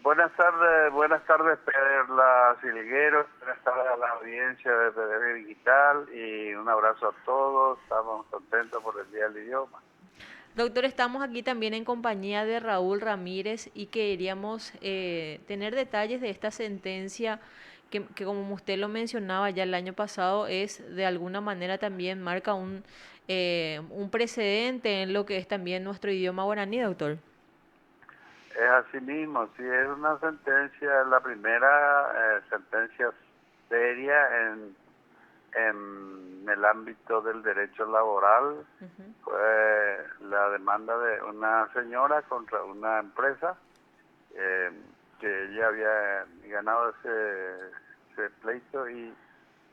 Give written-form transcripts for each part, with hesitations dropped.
Buenas tardes, Perla Silguero, buenas tardes a la audiencia de PDB Digital y un abrazo a todos, estamos contentos por el Día del Idioma. Doctor, estamos aquí también en compañía de Raúl Ramírez y queríamos tener detalles de esta sentencia que como usted lo mencionaba ya el año pasado, es de alguna manera también marca un precedente en lo que es también nuestro idioma guaraní, doctor. Es así mismo, sí, es una sentencia, la primera sentencia seria en el ámbito del derecho laboral. Ujú. Fue la demanda de una señora contra una empresa eh, que ella había ganado ese pleito y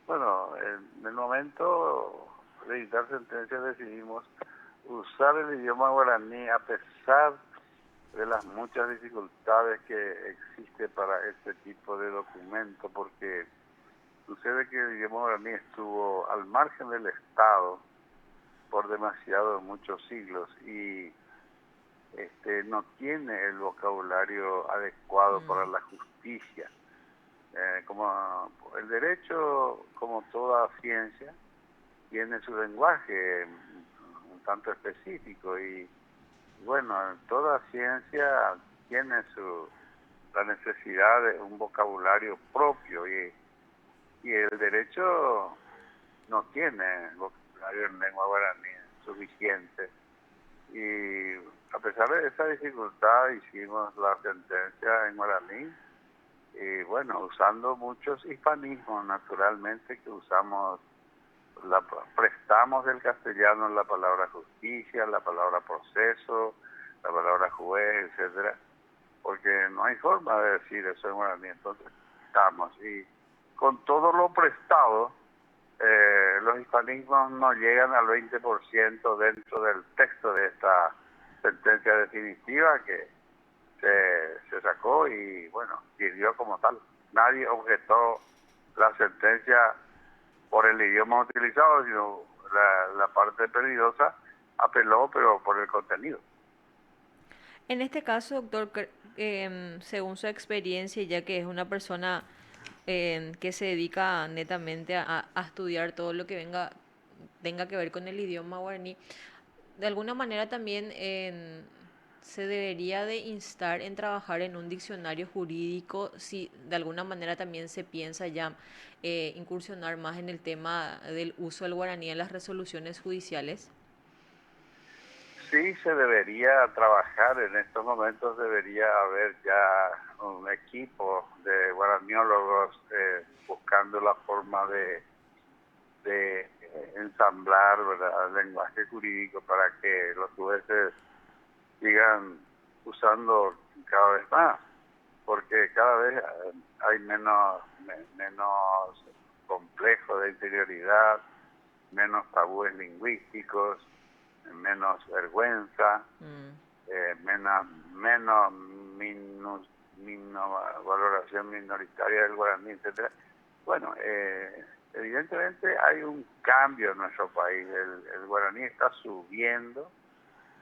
bueno, en el momento de dictar sentencia decidimos usar el idioma guaraní a pesar de las muchas dificultades que existe para este tipo de documento, porque sucede que el idioma guaraní estuvo al margen del Estado por muchos siglos y no tiene el vocabulario adecuado para Mm, la justicia. Como el derecho, como toda ciencia, tiene su lenguaje un tanto específico y bueno, toda ciencia tiene la necesidad de un vocabulario propio y el derecho no tiene vocabulario en lengua guaraní suficiente. Y a pesar de esa dificultad hicimos la sentencia en guaraní y bueno, usando muchos hispanismos naturalmente que usamos, prestamos del castellano la palabra justicia, la palabra proceso, la palabra juez, etcétera, porque no hay forma de decir eso en guaraní, entonces estamos y con todo lo prestado los hispanismos no llegan al 20% dentro del texto de esta sentencia definitiva que se sacó y bueno, sirvió como tal. Nadie objetó la sentencia por el idioma utilizado, sino la parte peligrosa apeló, pero por el contenido. En este caso, doctor, según su experiencia, ya que es una persona que se dedica netamente a estudiar todo lo que tenga que ver con el idioma guaraní, de alguna manera también se debería de instar en trabajar en un diccionario jurídico, si de alguna manera también se piensa ya incursionar más en el tema del uso del guaraní en las resoluciones judiciales. Sí se debería trabajar, en estos momentos debería haber ya un equipo de guaraniólogos buscando la forma de ensamblar, ¿verdad?, el lenguaje jurídico para que los jueces sigan usando cada vez más, porque cada vez hay menos complejo de interioridad, menos tabúes lingüísticos, menos vergüenza, Mm. menos valoración minoritaria del guaraní, etcétera. Bueno, evidentemente hay un cambio en nuestro país. El guaraní está subiendo,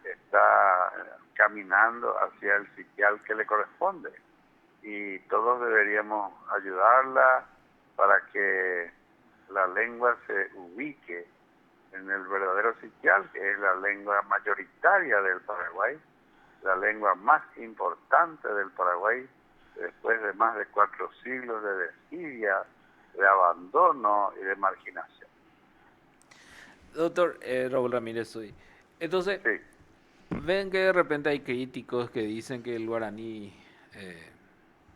está caminando hacia el sitial que le corresponde y todos deberíamos ayudarla para que la lengua se ubique en el verdadero sitial, que es la lengua mayoritaria del Paraguay, la lengua más importante del Paraguay, después de más de 4 siglos de desidia, de abandono y de marginación. Doctor Raúl Ramírez soy. Entonces, Sí, ven que de repente hay críticos que dicen que el guaraní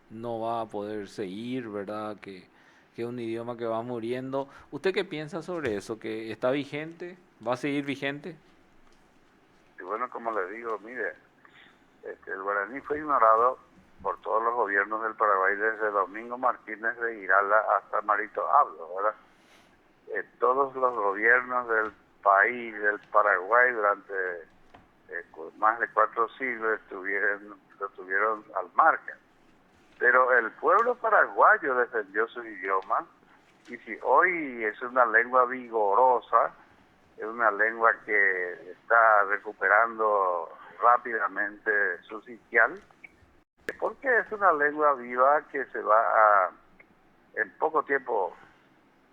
no va a poder seguir, ¿verdad? Que es un idioma que va muriendo. ¿Usted qué piensa sobre eso? ¿Que está vigente? ¿Va a seguir vigente? y bueno, como le digo, mire, el guaraní fue ignorado por todos los gobiernos del Paraguay, desde Domingo Martínez de Irala hasta Marito Abdo, ¿verdad? Todos los gobiernos del país, del Paraguay, durante más de 4 siglos lo tuvieron al margen. Pero el pueblo paraguayo defendió su idioma y si hoy es una lengua vigorosa, es una lengua que está recuperando rápidamente su sitial, porque es una lengua viva que en poco tiempo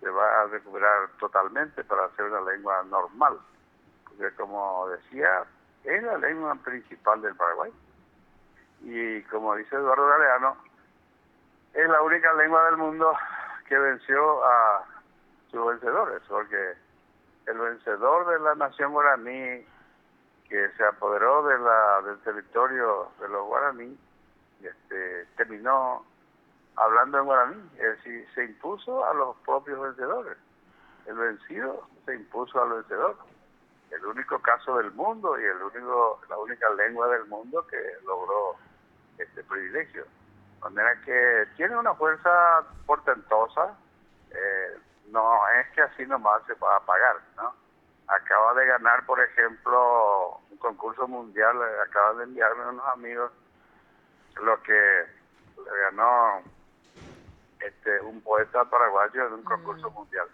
se va a recuperar totalmente para ser una lengua normal. Porque como decía, es la lengua principal del Paraguay. Y como dice Eduardo Galeano, es la única lengua del mundo que venció a sus vencedores, porque el vencedor de la nación guaraní que se apoderó del territorio de los guaraní, terminó hablando en guaraní, es decir, se impuso a los propios vencedores. El vencido se impuso al vencedor. El único caso del mundo y la única lengua del mundo que logró este privilegio. De manera que tiene una fuerza portentosa, no es que así nomás se va a pagar, ¿no? Acaba de ganar, por ejemplo, un concurso mundial, acaban de enviarme unos amigos, lo que le ganó un poeta paraguayo en un concurso mundial.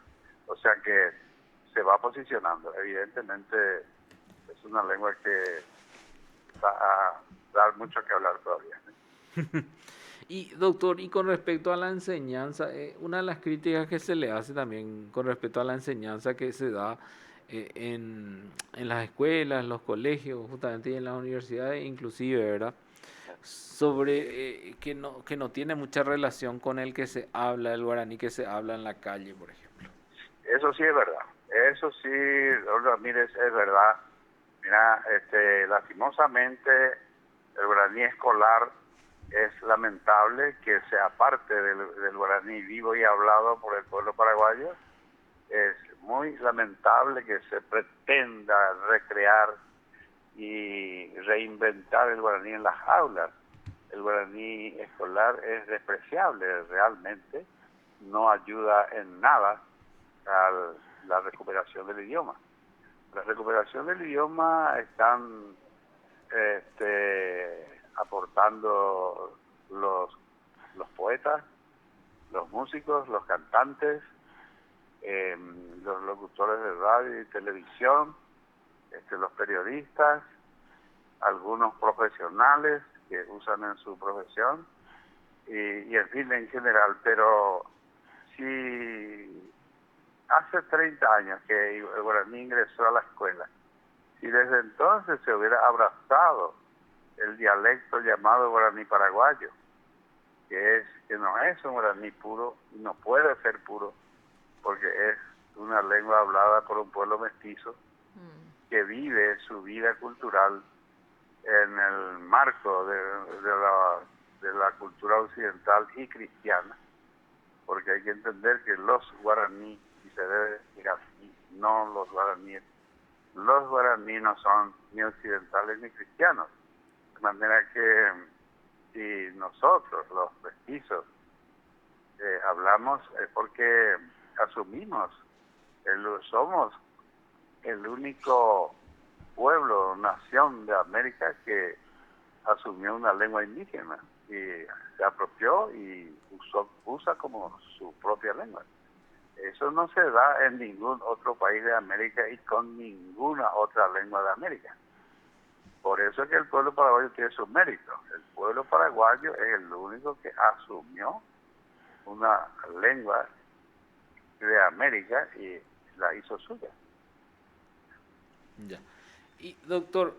O sea que se va posicionando. Evidentemente es una lengua que va a dar mucho que hablar todavía. Y doctor, y con respecto a la enseñanza, una de las críticas que se le hace también con respecto a la enseñanza que se da en las escuelas, en los colegios, justamente y en las universidades, inclusive, ¿verdad? Sobre que no tiene mucha relación con el que se habla, el guaraní que se habla en la calle, por ejemplo. Eso sí es verdad. Eso sí, don Ramírez, es verdad. Mira, lastimosamente el guaraní escolar es lamentable que sea parte del guaraní vivo y hablado por el pueblo paraguayo. Es muy lamentable que se pretenda recrear y reinventar el guaraní en las aulas. El guaraní escolar es despreciable realmente, no ayuda en nada a la recuperación del idioma. La recuperación del idioma están aportando los poetas, los músicos, los cantantes, los locutores de radio y televisión, los periodistas, algunos profesionales que usan en su profesión y en fin, en general. Pero si hace 30 años que el guaraní ingresó a la escuela, si desde entonces se hubiera abrazado el dialecto llamado guaraní paraguayo, que no es un guaraní puro y no puede ser puro, porque es una lengua hablada por un pueblo mestizo que vive su vida cultural en el marco de la cultura occidental y cristiana, porque hay que entender que los guaraní, y se debe decir así, no los guaraníes, los guaraní no son ni occidentales ni cristianos, de manera que si nosotros, los mestizos, hablamos es porque asumimos, somos el único pueblo, nación de América que asumió una lengua indígena y se apropió y usa como su propia lengua. Eso no se da en ningún otro país de América y con ninguna otra lengua de América. Por eso es que el pueblo paraguayo tiene sus méritos. El pueblo paraguayo es el único que asumió una lengua de América y la hizo suya. Ya. Y doctor,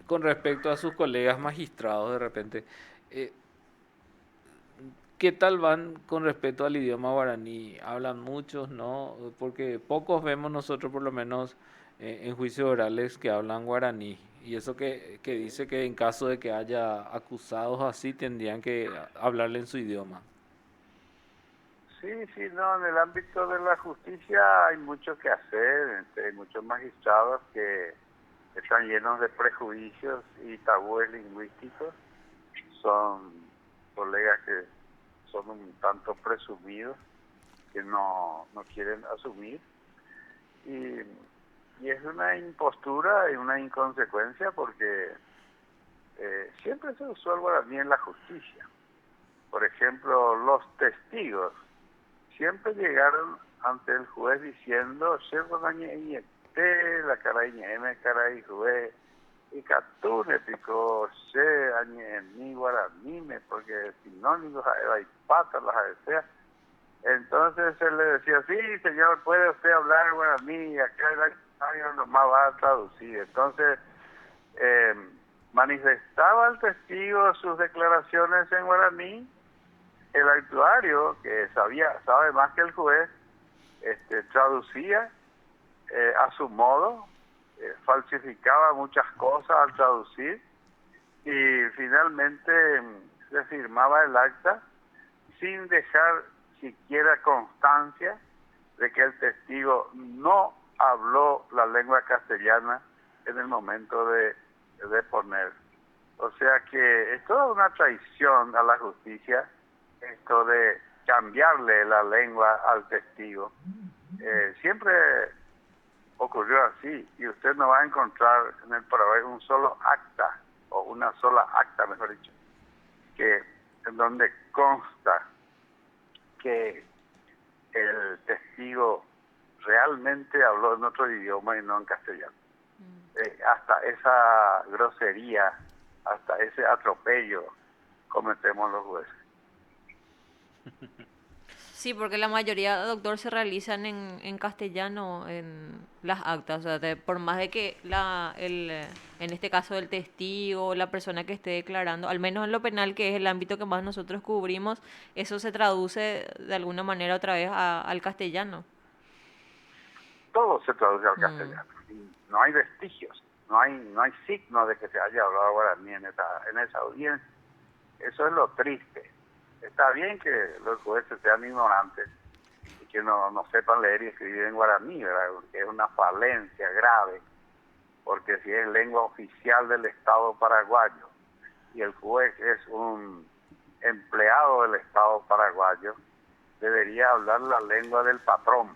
con respecto a sus colegas magistrados, de repente, ¿qué tal van con respecto al idioma guaraní? ¿Hablan muchos, no? Porque pocos vemos nosotros, por lo menos, en juicios orales que hablan guaraní. Y eso que dice que en caso de que haya acusados así, tendrían que hablarle en su idioma. Sí, no, en el ámbito de la justicia hay mucho que hacer. Hay muchos magistrados que están llenos de prejuicios y tabúes lingüísticos. Son colegas que son un tanto presumidos, que no quieren asumir. Y es una impostura y una inconsecuencia porque siempre se usó el guaraní en la justicia. Por ejemplo, los testigos siempre llegaron ante el juez diciendo, la caray juez, y catune pico se añe ni guaranime porque sinónimos a y pata las sea. Entonces él le decía, sí señor, puede usted hablar guaraní y acá el accionario nomás va a traducir. Entonces manifestaba el testigo sus declaraciones en guaraní. El actuario, que sabe más que el juez, traducía a su modo, falsificaba muchas cosas al traducir y finalmente se firmaba el acta sin dejar siquiera constancia de que el testigo no habló la lengua castellana en el momento de poner. O sea que es toda una traición a la justicia esto de cambiarle la lengua al testigo. Siempre ocurrió así y usted no va a encontrar en el Paraguay un solo acta o una sola acta, mejor dicho, que en donde consta que el testigo realmente habló en otro idioma y no en castellano. Hasta esa grosería, hasta ese atropello cometemos los jueces. Sí, porque la mayoría, doctor, se realizan en castellano en las actas. O sea, por más de que en este caso el testigo, la persona que esté declarando, al menos en lo penal, que es el ámbito que más nosotros cubrimos, eso se traduce de alguna manera otra vez al castellano. Todo se traduce al castellano. Y no hay vestigios, no hay signo de que se haya hablado guaraní en esa audiencia. Eso es lo triste. Está bien que los jueces sean ignorantes y que no sepan leer y escribir en guaraní, ¿verdad? Porque es una falencia grave, porque si es lengua oficial del Estado paraguayo y el juez es un empleado del Estado paraguayo, debería hablar la lengua del patrón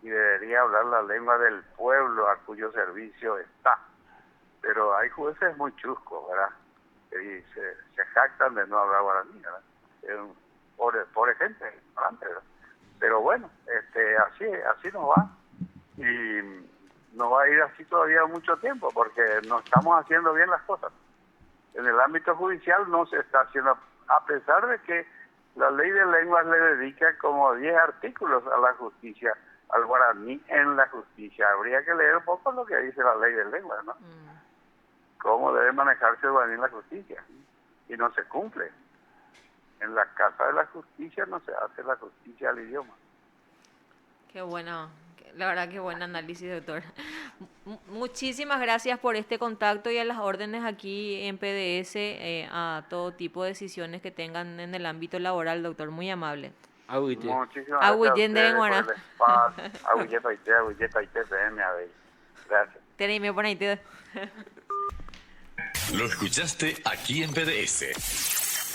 y debería hablar la lengua del pueblo a cuyo servicio está. Pero hay jueces muy chuscos, ¿verdad? Y se jactan de no hablar guaraní, ¿verdad? Por ejemplo, pero bueno, así nos va y nos va a ir así todavía mucho tiempo porque no estamos haciendo bien las cosas. En el ámbito judicial no se está haciendo, a pesar de que la ley de lenguas le dedica como 10 artículos a la justicia, al guaraní en la justicia. Habría que leer un poco lo que dice la ley de lenguas, ¿no? Cómo debe manejarse el guaraní en la justicia y no se cumple. En la Casa de la Justicia no se hace la justicia al idioma. Qué bueno, la verdad que buen análisis, doctor. Muchísimas gracias por este contacto y a las órdenes aquí en PDS a todo tipo de decisiones que tengan en el ámbito laboral, doctor. Muy amable. Muchísimas gracias a por el espacio. Gracias. Teneme por ahí. Lo escuchaste aquí en PDS.